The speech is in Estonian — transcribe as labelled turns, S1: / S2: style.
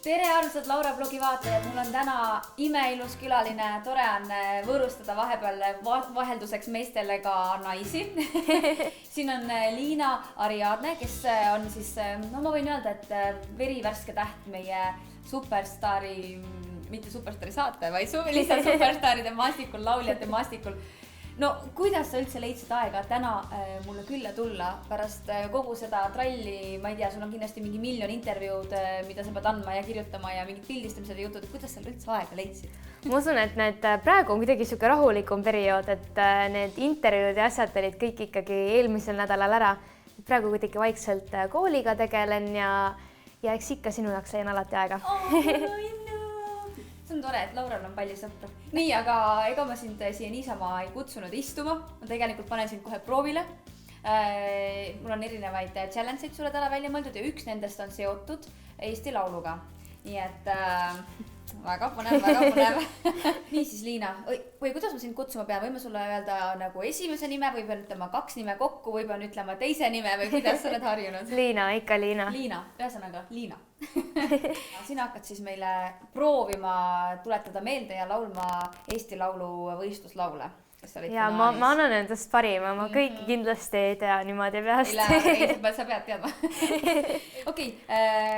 S1: Tere armsad Laura blogi vaatajad, mul on täna imeilus külaline, tore on võõrustada vahepeal vahelduseks meestele ka naisi. Siin on Liina Ariadne, kes on siis, no ma võin öelda, et verivärske täht meie superstaari, mitte superstaari saate, vaid lihtsalt superstaaride maastikul, lauljate maastikul. No kuidas sa üldse leidsid aega täna mulle külla tulla pärast kogu seda tralli, ma ei tea, sul on kindlasti mingi miljon intervjuud, mida sa pead andma ja kirjutama ja mingid pildistamised ja jutud, kuidas sa üldse aega leidsid?
S2: Ma usun, et praegu on kuidagi siuke rahulikum periood, et need intervjuud ja asjad olid kõik ikkagi eelmisel nädalal ära. Praegu kuidagi vaikselt kooliga tegelen ja eks ikka sinu jaoks leian alati aega.
S1: See on tore, et Laural on palju sõpru. Nii, aga ega ma sind siia niisama ei kutsunud istuma. Ma tegelikult panen sind kohe proovile. Mul on erinevaid challenge'id sulle täna välja mõeldud ja üks nendest on seotud Eesti Lauluga. Nii et väga põnev. Nii siis, Liina, või kuidas ma sind kutsuma pean? Võime sulle öelda nagu esimese nime või pean ütlema 2 nime kokku või pean ütlema teise nime või kuidas sa oled harjunud?
S2: Liina, ikka Liina.
S1: Liina, ühesõnaga Liina. Sina hakkad siis meile proovima tuletada meelde ja laulma Eesti Laulu võistluslaule.
S2: Ja ma annan endast parima, ma kõiki kindlasti ei tea niimoodi peast.
S1: Ei lähe, sa pead teadma. Okei.